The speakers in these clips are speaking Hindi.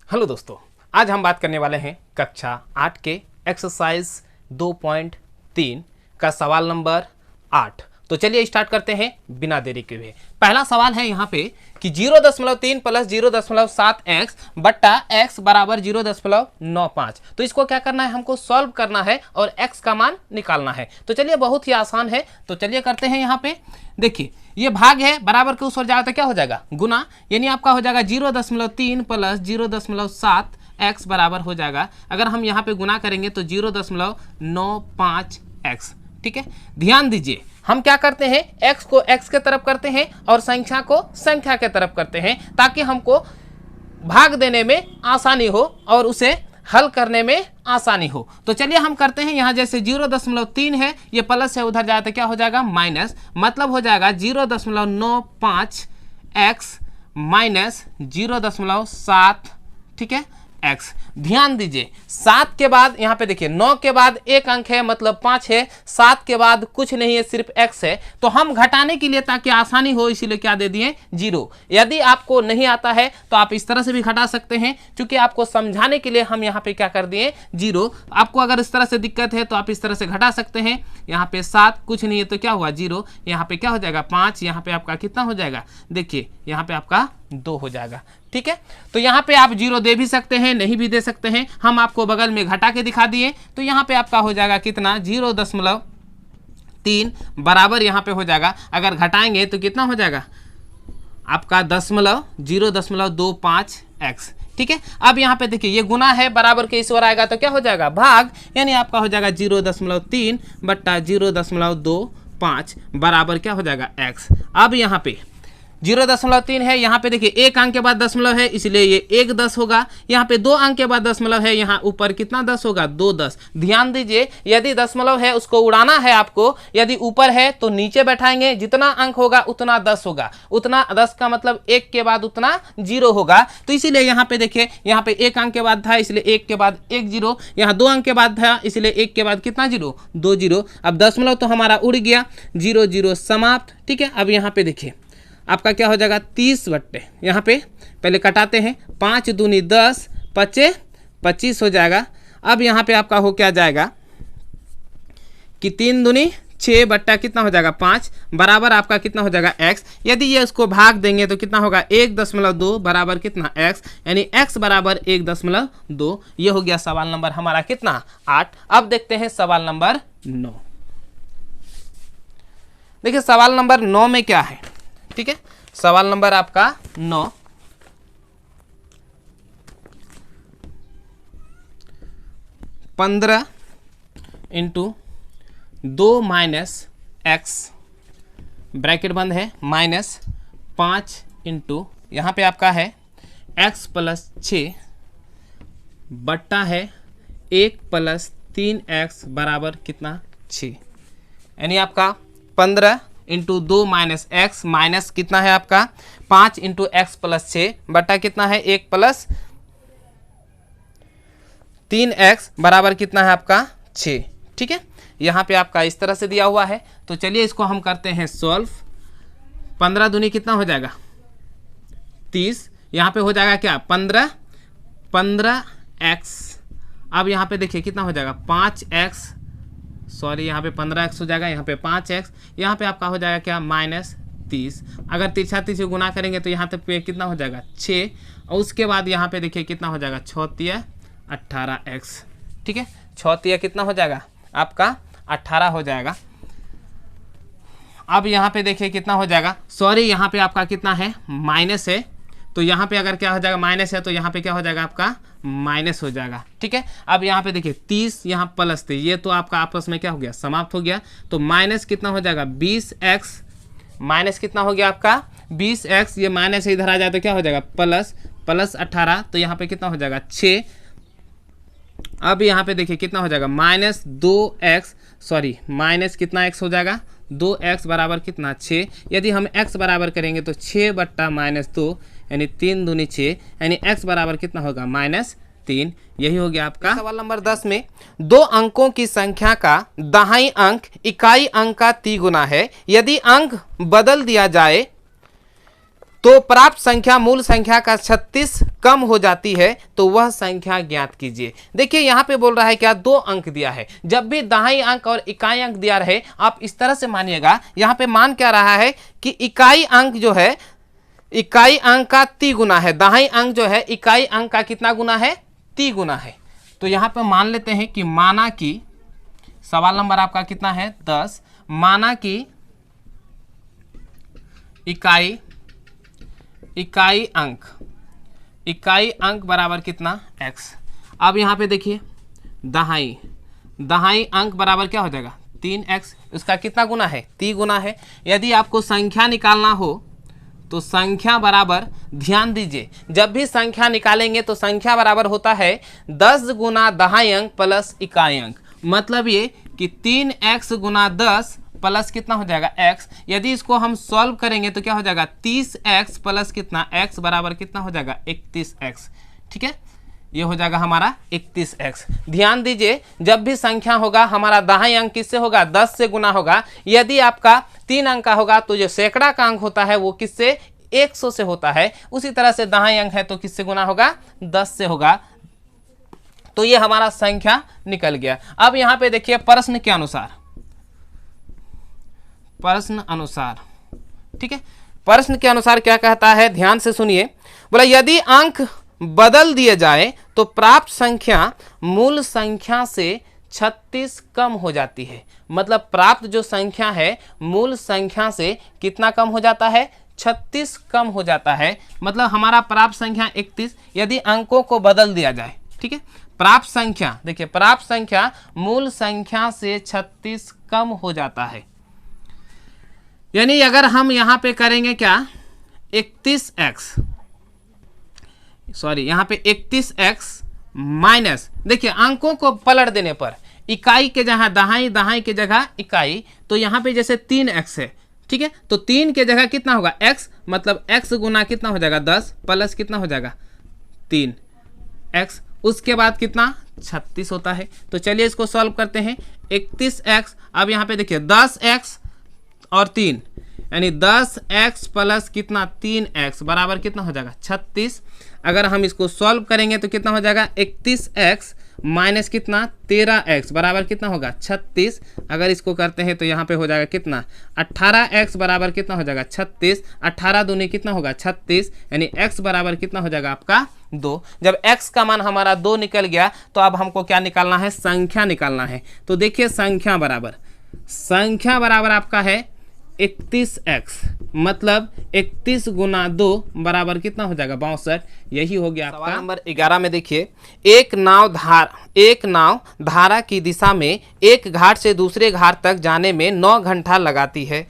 हेलो दोस्तों, आज हम बात करने वाले हैं कक्षा 8 के एक्सरसाइज 2.3 का सवाल नंबर 8। तो चलिए स्टार्ट करते हैं बिना देरी के हुए। पहला सवाल है यहाँ पे कि 0.3 प्लस 0.7x बट्टा x बराबर 0.95। तो इसको क्या करना है, हमको सॉल्व करना है और x का मान निकालना है। तो चलिए बहुत ही आसान है, तो चलिए करते हैं। यहाँ पे देखिए ये भाग है, बराबर के उस ओर जाएगा तो क्या हो जाएगा गुना, यानी आपका हो जाएगा 0.3 प्लस 0.7 x बराबर हो जाएगा। अगर हम यहाँ पे गुना करेंगे तो 0.95x। ठीक है, ध्यान दीजिए हम क्या करते हैं, x को x के तरफ करते हैं और संख्या को संख्या के तरफ करते हैं ताकि हमको भाग देने में आसानी हो और उसे हल करने में आसानी हो। तो चलिए हम करते हैं। यहाँ जैसे 0.3 है, ये प्लस है, उधर जाए तो क्या हो जाएगा माइनस, मतलब हो जाएगा 0.95x माइनस 0.7। ठीक है x। ध्यान दीजिए 7 के बाद यहाँ पे देखिए 9 के बाद एक अंक है मतलब 5 है, 7 के बाद कुछ नहीं है सिर्फ x है। तो हम घटाने के लिए ताकि आसानी हो इसीलिए क्या दे दिए 0। यदि आपको नहीं आता है तो आप इस तरह से भी घटा सकते हैं, क्योंकि आपको समझाने के लिए हम यहाँ पे क्या कर दिए 0। आपको अगर इस तरह से दिक्कत है तो आप इस तरह से घटा सकते हैं। यहाँ पे 7 कुछ नहीं है तो क्या हुआ 0, यहाँ पे क्या हो जाएगा 5, यहाँ पे आपका कितना हो जाएगा, देखिए यहाँ पे आपका 2 हो जाएगा। ठीक है, तो यहाँ पे आप 0 दे भी सकते हैं, नहीं भी दे सकते हैं, हम आपको बगल में घटा के दिखा दिए। तो यहाँ पे आपका हो जाएगा कितना 0.3 बराबर यहाँ पे हो जाएगा, अगर घटाएंगे तो कितना हो जाएगा आपका 0.25x। ठीक है, अब यहाँ पे देखिए ये गुना है, बराबर के इस ओर आएगा तो क्या हो जाएगा भाग, यानी आपका हो जाएगा 0.3 बट्टा 0.25 बराबर क्या हो जाएगा x। अब यहाँ पे 0.3 है, यहाँ पे देखिए एक अंक के बाद दशमलव है इसलिए ये 1 10 होगा। यहाँ पे 2 अंक के बाद दशमलव है, यहाँ ऊपर कितना 10 होगा 2 10। ध्यान दीजिए यदि दशमलव है उसको उड़ाना है आपको, यदि ऊपर है तो नीचे बैठाएंगे, जितना अंक होगा उतना 10 होगा, उतना 10 का मतलब 1 के बाद उतना 0 होगा। तो इसीलिए यहाँ पे देखिए यहाँ पे 1 अंक के बाद था इसलिए 1 के बाद 1 0, यहाँ 2 अंक के बाद था इसलिए 1 के बाद कितना 0 2 0। अब दशमलव तो हमारा उड़ गया, 0 0 समाप्त। ठीक है, अब यहाँ पे देखिए आपका क्या हो जाएगा 30 बट्टे, यहाँ पे पहले कटाते हैं, 5 दूनी 10 पचे 25 हो जाएगा। अब यहाँ पे आपका हो क्या जाएगा कि 3 दूनी 6 बट्टा कितना हो जाएगा 5 बराबर आपका कितना हो जाएगा x। यदि ये उसको भाग देंगे तो कितना होगा 1.2 बराबर कितना x, यानी x बराबर 1.2। ये हो गया सवाल नंबर हमारा कितना 8। अब देखते हैं सवाल नंबर 9। देखिए सवाल नंबर 9 में क्या है। ठीक है, सवाल नंबर आपका 9। 15 इंटू 2 माइनस x ब्रैकेट बंद है माइनस 5 इंटू यहाँ पे आपका है x प्लस 6 बट्टा है 1 प्लस 3x बराबर कितना 6, यानी आपका 15 इंटू 2 माइनस एक्स माइनस कितना है आपका 5 इंटू एक्स प्लस 6 बटा कितना है 1 प्लस 3x बराबर कितना है आपका 6। ठीक है, यहाँ पे आपका इस तरह से दिया हुआ है। तो चलिए इसको हम करते हैं सॉल्व। 15 दूनी कितना हो जाएगा 30, यहाँ पे हो जाएगा क्या 15x। अब यहाँ पे देखिए कितना हो जाएगा 5x, सॉरी यहाँ पे 15x हो जाएगा, यहाँ पे 5x, यहाँ पे आपका हो जाएगा क्या माइनस 30। अगर तिरछा तिरछी गुना करेंगे तो यहाँ तक पे कितना हो जाएगा 6, और उसके बाद यहाँ पे देखिए कितना हो जाएगा 6 18x। ठीक है, 6 कितना हो जाएगा आपका 18 हो जाएगा। अब यहाँ पे देखिए कितना हो जाएगा, सॉरी यहाँ पे आपका कितना है माइनस है, तो यहाँ पे अगर क्या हो जाएगा माइनस है तो यहाँ पे क्या हो जाएगा आपका माइनस हो जाएगा। ठीक है, अब यहाँ पे देखिए 30 यहाँ प्लस 3, ये तो आपका आपस में क्या हो गया समाप्त हो गया। तो माइनस कितना हो जाएगा 20x, माइनस कितना हो गया आपका 20x, ये माइनस इधर आ जाए तो क्या हो जाएगा प्लस 18, तो यहाँ पे कितना हो जाएगा 6। अब यहाँ पे देखिए कितना हो जाएगा माइनस 2x, सॉरी माइनस कितना x हो जाएगा 2x बराबर कितना 6। यदि हम x बराबर करेंगे तो 6 बट्टा माइनस 2 यानी 3 दूनी 6, यानी x बराबर कितना होगा -3। यही हो गया आपका सवाल नंबर 10 में। 2 अंकों की संख्या का दाहिनी अंक इकाई अंक का 3 गुना है। यदि अंक बदल दिया जाए तो प्राप्त संख्या मूल संख्या का 36 कम हो जाती है तो वह संख्या ज्ञात कीजिए। देखिए यहाँ पे बोल रहा है क्या, 2 अंक दिया है। जब भी दहाई अंक और इकाई अंक दिया रहे आप इस तरह से मानिएगा, यहाँ पे मान क्या रहा है कि इकाई अंक जो है इकाई अंक का 3 गुना है, दहाई अंक जो है इकाई अंक का कितना गुना है, 3 गुना है। तो यहाँ पे मान लेते हैं कि माना कि सवाल नंबर आपका कितना है 10, माना कि इकाई अंक बराबर कितना x। अब यहाँ पे देखिए दहाई अंक बराबर क्या हो जाएगा 3x, उसका कितना गुना है 3 गुना है। यदि आपको संख्या निकालना हो तो संख्या बराबर, ध्यान दीजिए जब भी संख्या निकालेंगे तो संख्या बराबर होता है 10 गुना दहाई अंक प्लस इकाई अंक। मतलब ये कि 3x गुना 10 प्लस कितना हो जाएगा x। यदि इसको हम सॉल्व करेंगे तो क्या हो जाएगा 30x प्लस कितना x बराबर कितना हो जाएगा 31x। ठीक है, ये हो जाएगा हमारा 31x। ध्यान दीजिए जब भी संख्या होगा हमारा दहाई अंक किससे होगा 10 से गुना होगा। यदि आपका 3 अंक का होगा तो जो सैकड़ा का अंक होता है वो किससे 100 से होता है। उसी तरह से दहाई अंक है तो किससे गुना होगा 10 से होगा। तो ये हमारा संख्या निकल गया। अब यहाँ पे देखिए प्रश्न के अनुसार, ठीक है, प्रश्न के अनुसार क्या कहता है ध्यान से सुनिए। बोला यदि अंक बदल दिए जाए तो प्राप्त संख्या मूल संख्या से 36 कम हो जाती है। मतलब प्राप्त जो संख्या है मूल संख्या से कितना कम हो जाता है 36 कम हो जाता है। मतलब हमारा प्राप्त संख्या 31, यदि अंकों को बदल दिया जाए, ठीक है, प्राप्त संख्या, देखिए प्राप्त संख्या मूल संख्या से 36 कम हो जाता है। यानी अगर हम यहाँ पे करेंगे क्या 31x, यहाँ पे 31x माइनस, देखिए अंकों को पलट देने पर इकाई के जगह दहाई के जगह इकाई, तो यहाँ पे जैसे 3x है, ठीक है, तो 3 के जगह कितना होगा x, मतलब x गुना कितना हो जाएगा 10 प्लस कितना हो जाएगा 3x, उसके बाद कितना 36 होता है। तो चलिए इसको सॉल्व करते हैं 31x। अब यहाँ पे देखिए 10x और 3 यानी 10x प्लस कितना 3x बराबर कितना हो जाएगा 36। अगर हम इसको सॉल्व करेंगे तो कितना हो जाएगा 31x माइनस कितना 13x बराबर कितना होगा 36। अगर इसको करते हैं तो यहाँ पे हो जाएगा कितना 18x बराबर कितना हो जाएगा 36। 18 दूनी कितना होगा 36, यानी x बराबर कितना हो जाएगा आपका 2। जब x का मान हमारा 2 निकल गया तो अब हमको क्या निकालना है, संख्या निकालना है। तो देखिए संख्या बराबर आपका है 31x, मतलब 31 गुना 2 बराबर कितना हो जाएगा 62। यही हो गया आपका। सवाल नंबर 11 में देखिए एक नाव धारा की दिशा में एक घाट से दूसरे घाट तक जाने में 9 घंटा लगाती है।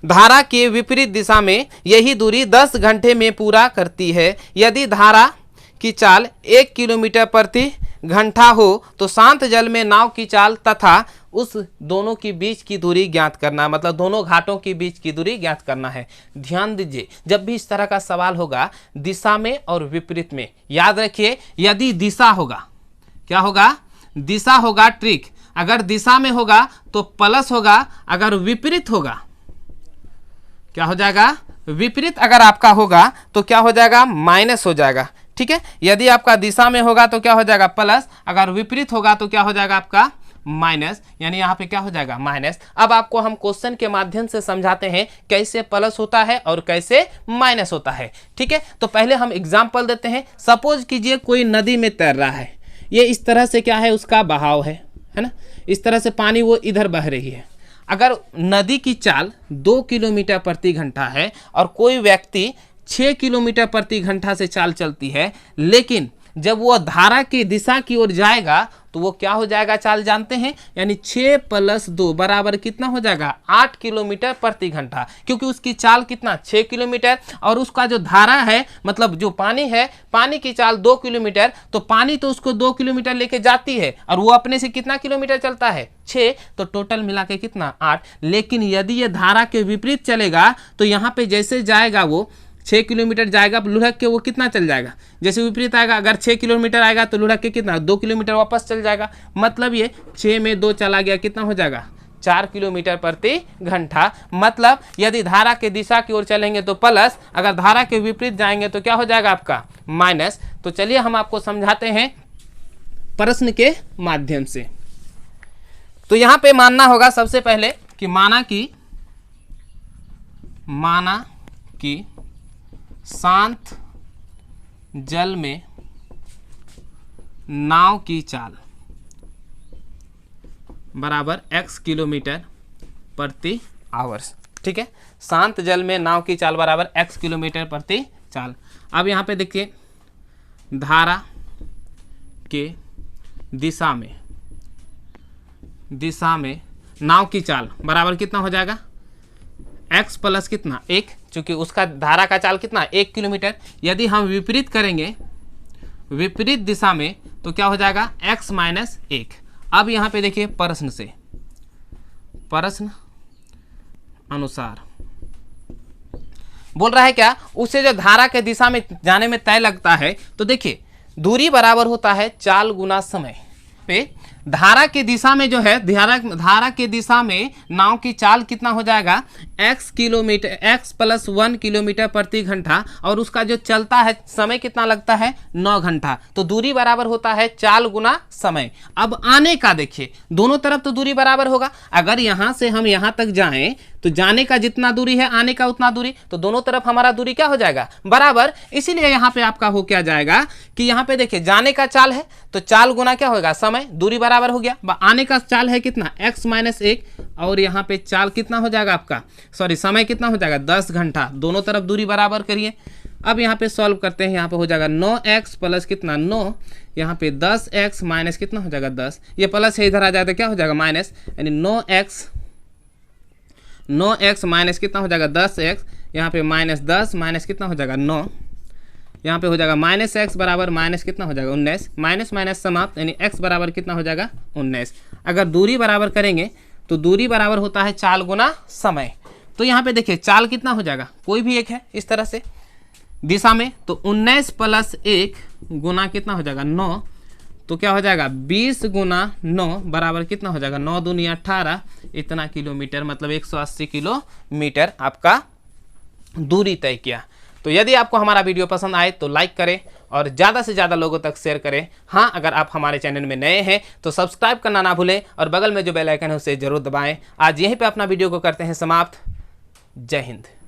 धारा के विपरीत दिशा में यही दूरी 10 घंटे में पूरा करती है। यदि धारा की चाल 1 किलोमीटर प्रति घंटा हो तो शांत जल में नाव की चाल तथा उस दोनों की बीच की दूरी ज्ञात करना, मतलब दोनों घाटों के बीच की दूरी ज्ञात करना है। ध्यान दीजिए जब भी इस तरह का सवाल होगा दिशा में और विपरीत में, याद रखिए यदि दिशा होगा क्या होगा, दिशा होगा ट्रिक। अगर दिशा में होगा तो प्लस होगा, अगर विपरीत होगा क्या हो जाएगा, विपरीत अगर आपका होगा तो क्या हो जाएगा माइनस हो जाएगा। ठीक है, यदि आपका दिशा में होगा तो क्या हो जाएगा प्लस, अगर विपरीत होगा तो क्या हो जाएगा आपका माइनस, यानी यहाँ पे क्या हो जाएगा माइनस। अब आपको हम क्वेश्चन के माध्यम से समझाते हैं कैसे प्लस होता है और कैसे माइनस होता है। ठीक है, तो पहले हम एग्जांपल देते हैं। सपोज कीजिए कोई नदी में तैर रहा है, ये इस तरह से क्या है उसका बहाव है ना, इस तरह से पानी वो इधर बह रही है। अगर नदी की चाल 2 किलोमीटर प्रति घंटा है और कोई व्यक्ति 6 किलोमीटर प्रति घंटा से चाल चलती है, लेकिन जब वो धारा की दिशा की ओर जाएगा तो वो क्या हो जाएगा चाल जानते हैं, यानी 6 + 2 बराबर कितना हो जाएगा 8 किलोमीटर प्रति घंटा, क्योंकि उसकी चाल कितना 6 किलोमीटर और उसका जो धारा है मतलब जो पानी है, पानी की चाल 2 किलोमीटर, तो पानी तो उसको 2 किलोमीटर लेके जाती है और वो अपने से कितना किलोमीटर चलता है 6, तो टोटल मिला के कितना 8। लेकिन यदि ये धारा के विपरीत चलेगा तो यहाँ पे जैसे जाएगा वो 6 किलोमीटर जाएगा, लुढ़क के वो कितना चल जाएगा, जैसे विपरीत आएगा अगर 6 किलोमीटर आएगा तो लुढ़क के कितना 2 किलोमीटर वापस चल जाएगा। मतलब ये 6 में 2 चला गया कितना हो जाएगा 4 किलोमीटर प्रति घंटा। मतलब यदि धारा के दिशा की ओर चलेंगे तो प्लस, अगर धारा के विपरीत जाएंगे तो क्या हो जाएगा आपका माइनस। तो चलिए हम आपको समझाते हैं प्रश्न के माध्यम से। तो यहां पे मानना होगा सबसे पहले कि माना कि शांत जल में नाव की चाल बराबर x किलोमीटर प्रति आवर्स। ठीक है, शांत जल में नाव की चाल बराबर x किलोमीटर प्रति चाल। अब यहाँ पे देखिए धारा के दिशा में नाव की चाल बराबर कितना हो जाएगा x प्लस कितना 1, चूंकि उसका धारा का चाल कितना 1 किलोमीटर। यदि हम विपरीत करेंगे विपरीत दिशा में तो क्या हो जाएगा x माइनस 1। अब यहाँ पे देखिए प्रश्न अनुसार बोल रहा है क्या, उसे जो धारा के दिशा में जाने में तय लगता है, तो देखिए दूरी बराबर होता है चाल गुना समय पे। धारा की दिशा में जो है धारा की दिशा में नाव की चाल कितना हो जाएगा x प्लस 1 किलोमीटर प्रति घंटा, और उसका जो चलता है समय कितना लगता है 9 घंटा। तो दूरी बराबर होता है चाल गुना समय। अब आने का देखिए दोनों तरफ तो दूरी बराबर होगा। अगर यहां से हम यहां तक जाएं तो जाने का जितना दूरी है आने का उतना दूरी, तो दोनों तरफ हमारा दूरी क्या हो जाएगा बराबर। इसीलिए यहाँ पे आपका हो क्या जाएगा कि यहाँ पे देखिए जाने का चाल है तो चाल गुना क्या होगा समय, दूरी बराबर हो गया। आने का चाल है कितना x माइनस 1, और यहाँ पे चाल कितना हो जाएगा आपका समय कितना हो जाएगा 10 घंटा। दोनों तरफ दूरी बराबर करिए। अब यहाँ पे सॉल्व करते हैं, यहाँ पे हो जाएगा 9x प्लस कितना 9, यहाँ पे 10x माइनस कितना हो जाएगा 10, ये प्लस है इधर आ जाए तो क्या हो जाएगा माइनस, यानी 9x माइनस कितना हो जाएगा 10x, यहाँ पे माइनस 10 माइनस कितना हो जाएगा 9, यहाँ पे हो जाएगा माइनस x बराबर माइनस कितना हो जाएगा 19, माइनस माइनस समाप्त, यानी x बराबर कितना हो जाएगा 19। अगर दूरी बराबर करेंगे तो दूरी बराबर होता है चाल गुना समय। तो यहाँ पे देखिए चाल कितना हो जाएगा, कोई भी एक है इस तरह से दिशा में, तो 19 प्लस 1 गुना कितना हो जाएगा 9, तो क्या हो जाएगा 20 गुना 9 बराबर कितना हो जाएगा 9 दूनी 18, इतना किलोमीटर, मतलब 180 किलोमीटर आपका दूरी तय किया। तो यदि आपको हमारा वीडियो पसंद आए तो लाइक करें और ज़्यादा से ज़्यादा लोगों तक शेयर करें। हाँ, अगर आप हमारे चैनल में नए हैं तो सब्सक्राइब करना ना भूलें और बगल में जो बेल आइकन है उसे जरूर दबाएं। आज यहीं पे अपना वीडियो को करते हैं समाप्त। जय हिंद।